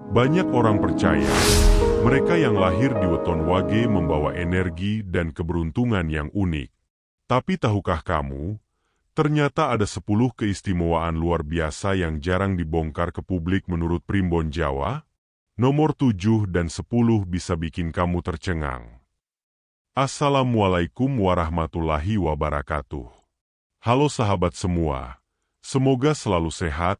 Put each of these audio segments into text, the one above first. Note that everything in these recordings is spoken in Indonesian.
Banyak orang percaya, mereka yang lahir di weton Wage membawa energi dan keberuntungan yang unik. Tapi tahukah kamu, ternyata ada 10 keistimewaan luar biasa yang jarang dibongkar ke publik menurut Primbon Jawa? Nomor 7 dan 10 bisa bikin kamu tercengang. Assalamualaikum warahmatullahi wabarakatuh. Halo sahabat semua, semoga selalu sehat,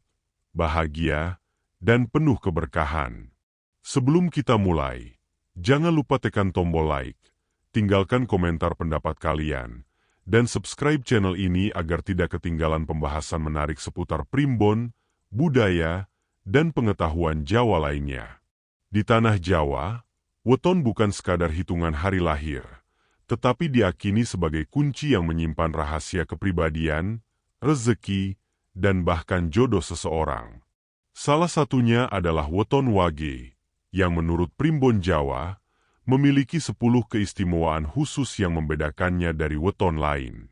bahagia, dan penuh keberkahan. Sebelum kita mulai, jangan lupa tekan tombol like, tinggalkan komentar pendapat kalian, dan subscribe channel ini agar tidak ketinggalan pembahasan menarik seputar primbon, budaya, dan pengetahuan Jawa lainnya. Di tanah Jawa, weton bukan sekadar hitungan hari lahir, tetapi diakini sebagai kunci yang menyimpan rahasia kepribadian, rezeki, dan bahkan jodoh seseorang. Salah satunya adalah weton Wage, yang menurut Primbon Jawa, memiliki 10 keistimewaan khusus yang membedakannya dari weton lain.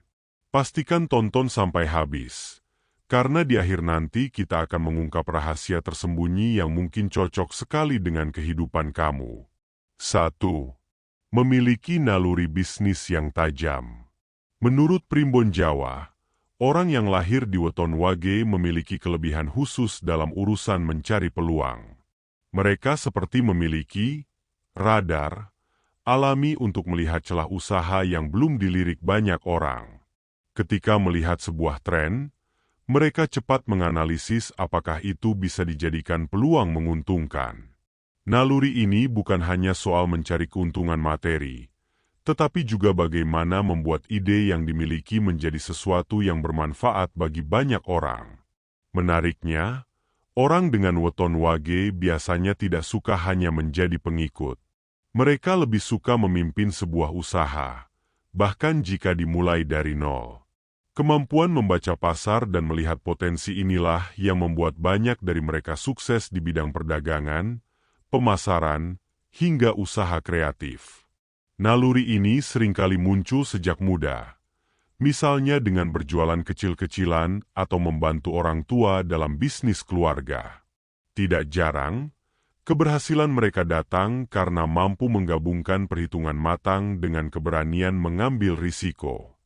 Pastikan tonton sampai habis, karena di akhir nanti kita akan mengungkap rahasia tersembunyi yang mungkin cocok sekali dengan kehidupan kamu. 1. Memiliki naluri bisnis yang tajam. Menurut Primbon Jawa, orang yang lahir di weton Wage memiliki kelebihan khusus dalam urusan mencari peluang. Mereka seperti memiliki radar alami untuk melihat celah usaha yang belum dilirik banyak orang. Ketika melihat sebuah tren, mereka cepat menganalisis apakah itu bisa dijadikan peluang menguntungkan. Naluri ini bukan hanya soal mencari keuntungan materi, tetapi juga bagaimana membuat ide yang dimiliki menjadi sesuatu yang bermanfaat bagi banyak orang. Menariknya, orang dengan weton Wage biasanya tidak suka hanya menjadi pengikut. Mereka lebih suka memimpin sebuah usaha, bahkan jika dimulai dari nol. Kemampuan membaca pasar dan melihat potensi inilah yang membuat banyak dari mereka sukses di bidang perdagangan, pemasaran, hingga usaha kreatif. Naluri ini seringkali muncul sejak muda, misalnya dengan berjualan kecil-kecilan atau membantu orang tua dalam bisnis keluarga. Tidak jarang, keberhasilan mereka datang karena mampu menggabungkan perhitungan matang dengan keberanian mengambil risiko.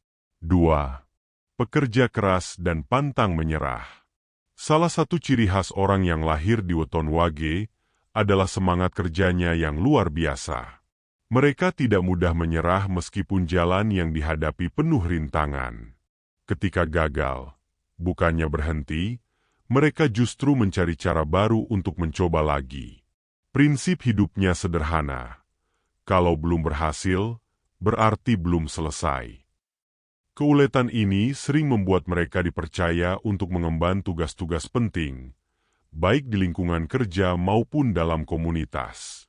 2. Pekerja keras dan pantang menyerah. Salah satu ciri khas orang yang lahir di weton Wage adalah semangat kerjanya yang luar biasa. Mereka tidak mudah menyerah meskipun jalan yang dihadapi penuh rintangan. Ketika gagal, bukannya berhenti, mereka justru mencari cara baru untuk mencoba lagi. Prinsip hidupnya sederhana. Kalau belum berhasil, berarti belum selesai. Keuletan ini sering membuat mereka dipercaya untuk mengemban tugas-tugas penting, baik di lingkungan kerja maupun dalam komunitas.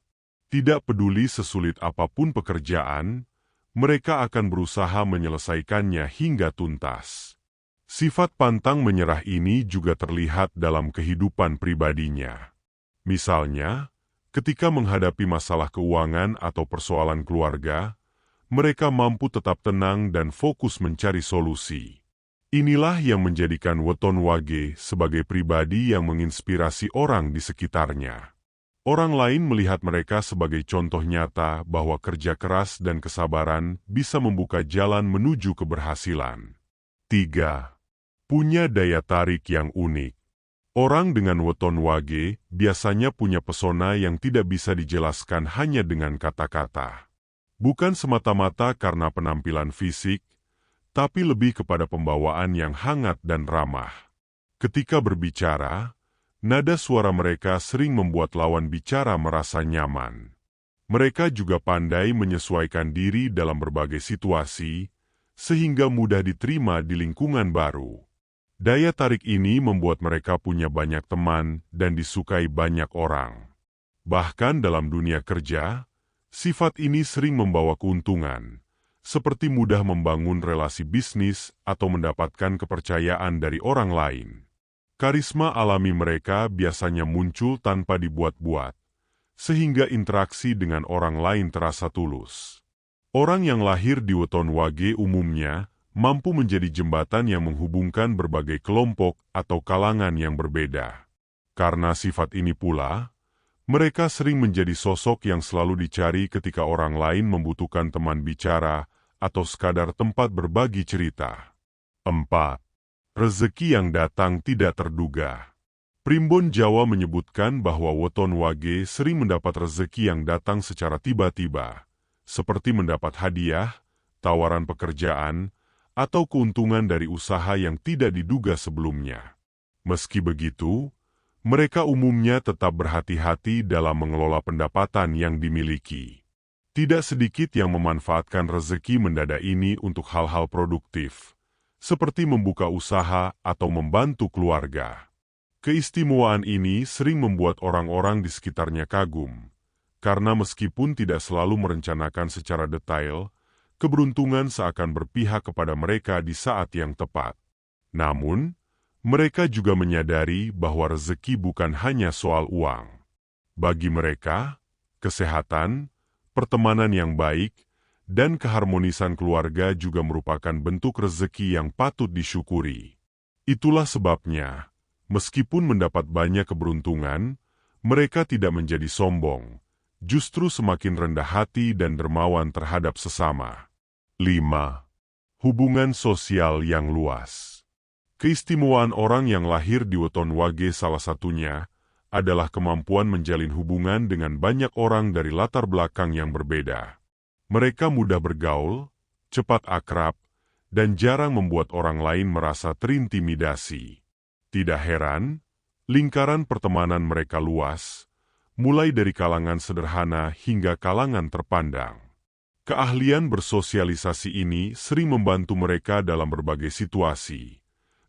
Tidak peduli sesulit apapun pekerjaan, mereka akan berusaha menyelesaikannya hingga tuntas. Sifat pantang menyerah ini juga terlihat dalam kehidupan pribadinya. Misalnya, ketika menghadapi masalah keuangan atau persoalan keluarga, mereka mampu tetap tenang dan fokus mencari solusi. Inilah yang menjadikan weton Wage sebagai pribadi yang menginspirasi orang di sekitarnya. Orang lain melihat mereka sebagai contoh nyata bahwa kerja keras dan kesabaran bisa membuka jalan menuju keberhasilan. 3. Punya daya tarik yang unik. Orang dengan weton Wage biasanya punya pesona yang tidak bisa dijelaskan hanya dengan kata-kata. Bukan semata-mata karena penampilan fisik, tapi lebih kepada pembawaan yang hangat dan ramah. Ketika berbicara, nada suara mereka sering membuat lawan bicara merasa nyaman. Mereka juga pandai menyesuaikan diri dalam berbagai situasi, sehingga mudah diterima di lingkungan baru. Daya tarik ini membuat mereka punya banyak teman dan disukai banyak orang. Bahkan dalam dunia kerja, sifat ini sering membawa keuntungan, seperti mudah membangun relasi bisnis atau mendapatkan kepercayaan dari orang lain. Karisma alami mereka biasanya muncul tanpa dibuat-buat, sehingga interaksi dengan orang lain terasa tulus. Orang yang lahir di weton Wage umumnya mampu menjadi jembatan yang menghubungkan berbagai kelompok atau kalangan yang berbeda. Karena sifat ini pula, Mereka sering menjadi sosok yang selalu dicari ketika orang lain membutuhkan teman bicara atau sekadar tempat berbagi cerita. 4. Rezeki yang datang tidak terduga. Primbon Jawa menyebutkan bahwa weton wage sering mendapat rezeki yang datang secara tiba-tiba, seperti mendapat hadiah, tawaran pekerjaan, atau keuntungan dari usaha yang tidak diduga sebelumnya. Meski begitu, mereka umumnya tetap berhati-hati dalam mengelola pendapatan yang dimiliki. Tidak sedikit yang memanfaatkan rezeki mendadak ini untuk hal-hal produktif, seperti membuka usaha atau membantu keluarga. Keistimewaan ini sering membuat orang-orang di sekitarnya kagum, karena meskipun tidak selalu merencanakan secara detail, keberuntungan seakan berpihak kepada mereka di saat yang tepat. Namun, mereka juga menyadari bahwa rezeki bukan hanya soal uang. Bagi mereka, kesehatan, pertemanan yang baik, dan keharmonisan keluarga juga merupakan bentuk rezeki yang patut disyukuri. Itulah sebabnya, meskipun mendapat banyak keberuntungan, mereka tidak menjadi sombong, justru semakin rendah hati dan dermawan terhadap sesama. 5. Hubungan sosial yang luas. Keistimewaan orang yang lahir di weton wage salah satunya adalah kemampuan menjalin hubungan dengan banyak orang dari latar belakang yang berbeda. Mereka mudah bergaul, cepat akrab, dan jarang membuat orang lain merasa terintimidasi. Tidak heran, lingkaran pertemanan mereka luas, mulai dari kalangan sederhana hingga kalangan terpandang. Keahlian bersosialisasi ini sering membantu mereka dalam berbagai situasi.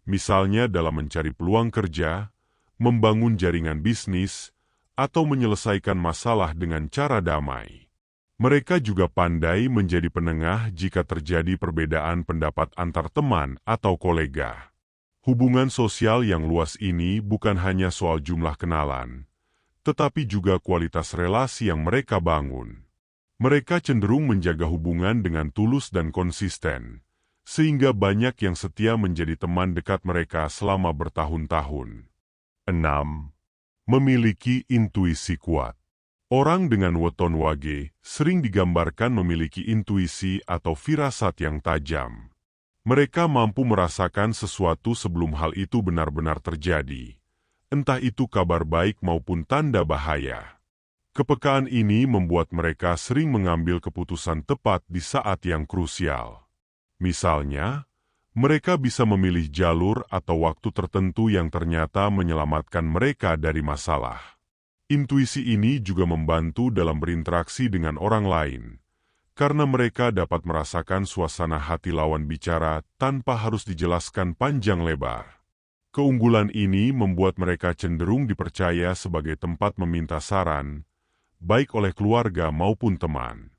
Misalnya dalam mencari peluang kerja, membangun jaringan bisnis, atau menyelesaikan masalah dengan cara damai. Mereka juga pandai menjadi penengah jika terjadi perbedaan pendapat antar teman atau kolega. Hubungan sosial yang luas ini bukan hanya soal jumlah kenalan, tetapi juga kualitas relasi yang mereka bangun. Mereka cenderung menjaga hubungan dengan tulus dan konsisten, sehingga banyak yang setia menjadi teman dekat mereka selama bertahun-tahun. 6. Memiliki intuisi kuat. Orang dengan weton wage sering digambarkan memiliki intuisi atau firasat yang tajam. Mereka mampu merasakan sesuatu sebelum hal itu benar-benar terjadi, entah itu kabar baik maupun tanda bahaya. Kepekaan ini membuat mereka sering mengambil keputusan tepat di saat yang krusial. Misalnya, mereka bisa memilih jalur atau waktu tertentu yang ternyata menyelamatkan mereka dari masalah. Intuisi ini juga membantu dalam berinteraksi dengan orang lain, karena mereka dapat merasakan suasana hati lawan bicara tanpa harus dijelaskan panjang lebar. Keunggulan ini membuat mereka cenderung dipercaya sebagai tempat meminta saran, baik oleh keluarga maupun teman.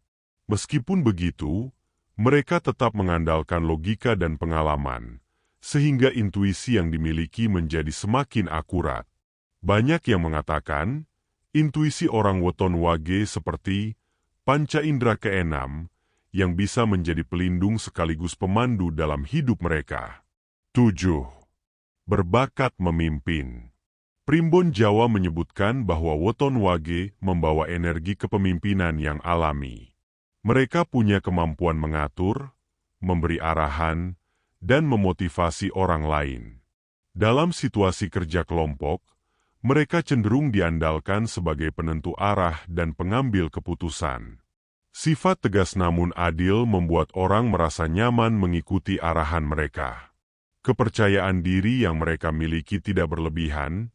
Meskipun begitu, mereka tetap mengandalkan logika dan pengalaman, sehingga intuisi yang dimiliki menjadi semakin akurat. Banyak yang mengatakan, intuisi orang weton wage seperti panca indera keenam, yang bisa menjadi pelindung sekaligus pemandu dalam hidup mereka. 7. Berbakat memimpin. Primbon Jawa menyebutkan bahwa weton wage membawa energi kepemimpinan yang alami. Mereka punya kemampuan mengatur, memberi arahan, dan memotivasi orang lain. Dalam situasi kerja kelompok, mereka cenderung diandalkan sebagai penentu arah dan pengambil keputusan. Sifat tegas namun adil membuat orang merasa nyaman mengikuti arahan mereka. Kepercayaan diri yang mereka miliki tidak berlebihan,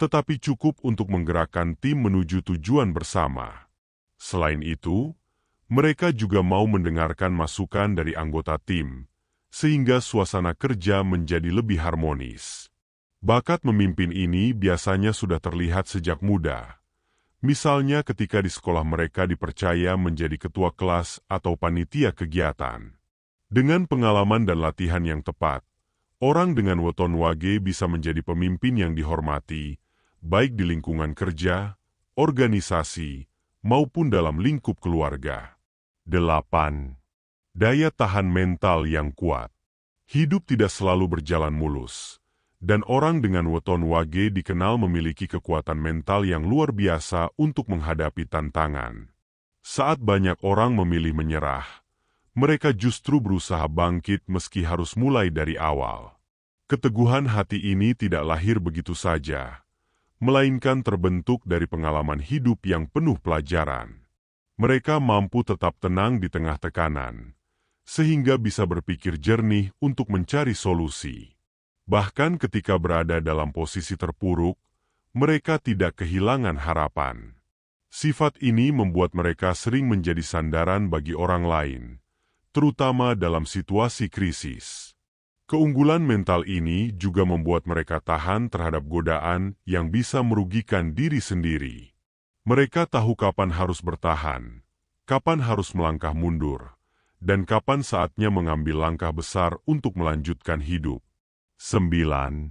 tetapi cukup untuk menggerakkan tim menuju tujuan bersama. Selain itu, mereka juga mau mendengarkan masukan dari anggota tim, sehingga suasana kerja menjadi lebih harmonis. Bakat memimpin ini biasanya sudah terlihat sejak muda. Misalnya ketika di sekolah mereka dipercaya menjadi ketua kelas atau panitia kegiatan. Dengan pengalaman dan latihan yang tepat, orang dengan weton wage bisa menjadi pemimpin yang dihormati, baik di lingkungan kerja, organisasi, maupun dalam lingkup keluarga. 8. Daya tahan mental yang kuat. Hidup tidak selalu berjalan mulus, Dan orang dengan weton wage dikenal memiliki kekuatan mental yang luar biasa untuk menghadapi tantangan. Saat banyak orang memilih menyerah, mereka justru berusaha bangkit meski harus mulai dari awal. Keteguhan hati ini tidak lahir begitu saja, melainkan terbentuk dari pengalaman hidup yang penuh pelajaran. Mereka mampu tetap tenang di tengah tekanan, sehingga bisa berpikir jernih untuk mencari solusi. Bahkan ketika berada dalam posisi terpuruk, mereka tidak kehilangan harapan. Sifat ini membuat mereka sering menjadi sandaran bagi orang lain, terutama dalam situasi krisis. Keunggulan mental ini juga membuat mereka tahan terhadap godaan yang bisa merugikan diri sendiri. Mereka tahu kapan harus bertahan, kapan harus melangkah mundur, dan kapan saatnya mengambil langkah besar untuk melanjutkan hidup. 9.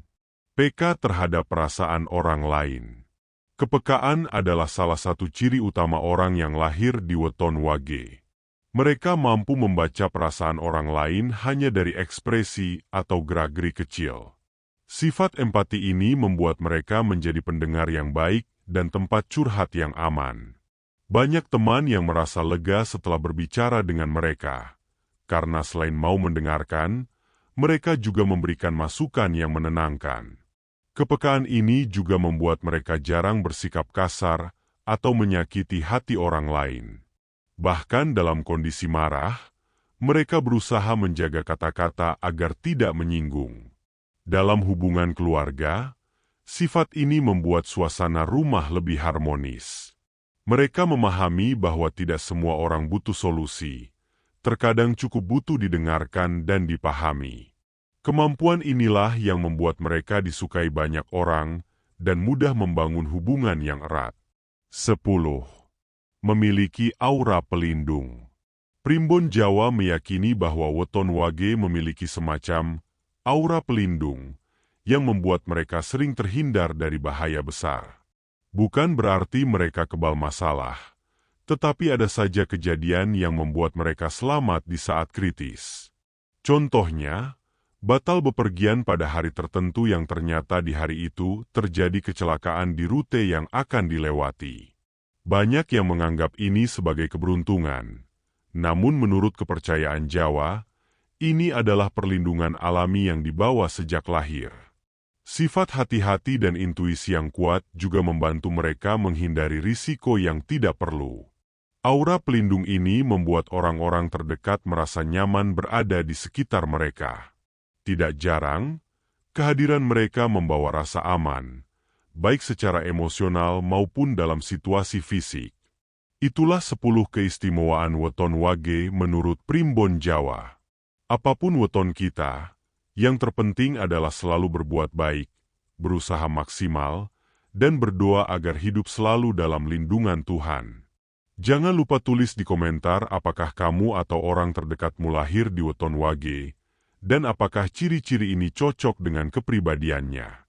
Peka terhadap perasaan orang lain. Kepekaan adalah salah satu ciri utama orang yang lahir di weton wage. Mereka mampu membaca perasaan orang lain hanya dari ekspresi atau gerak-gerik kecil. Sifat empati ini membuat mereka menjadi pendengar yang baik dan tempat curhat yang aman. Banyak teman yang merasa lega setelah berbicara dengan mereka, karena selain mau mendengarkan, mereka juga memberikan masukan yang menenangkan. Kepekaan ini juga membuat mereka jarang bersikap kasar atau menyakiti hati orang lain. Bahkan dalam kondisi marah, mereka berusaha menjaga kata-kata agar tidak menyinggung. Dalam hubungan keluarga, sifat ini membuat suasana rumah lebih harmonis. Mereka memahami bahwa tidak semua orang butuh solusi. Terkadang cukup butuh didengarkan dan dipahami. Kemampuan inilah yang membuat mereka disukai banyak orang dan mudah membangun hubungan yang erat. 10. Memiliki aura pelindung. Primbon Jawa meyakini bahwa weton wage memiliki semacam aura pelindung yang membuat mereka sering terhindar dari bahaya besar. Bukan berarti mereka kebal masalah, tetapi ada saja kejadian yang membuat mereka selamat di saat kritis. Contohnya, batal bepergian pada hari tertentu yang ternyata di hari itu terjadi kecelakaan di rute yang akan dilewati. Banyak yang menganggap ini sebagai keberuntungan, namun menurut kepercayaan Jawa, ini adalah perlindungan alami yang dibawa sejak lahir. Sifat hati-hati dan intuisi yang kuat juga membantu mereka menghindari risiko yang tidak perlu. Aura pelindung ini membuat orang-orang terdekat merasa nyaman berada di sekitar mereka. Tidak jarang, kehadiran mereka membawa rasa aman, baik secara emosional maupun dalam situasi fisik. Itulah 10 keistimewaan weton wage menurut Primbon Jawa. Apapun weton kita, yang terpenting adalah selalu berbuat baik, berusaha maksimal, dan berdoa agar hidup selalu dalam lindungan Tuhan. Jangan lupa tulis di komentar apakah kamu atau orang terdekatmu lahir di weton wage, dan apakah ciri-ciri ini cocok dengan kepribadiannya.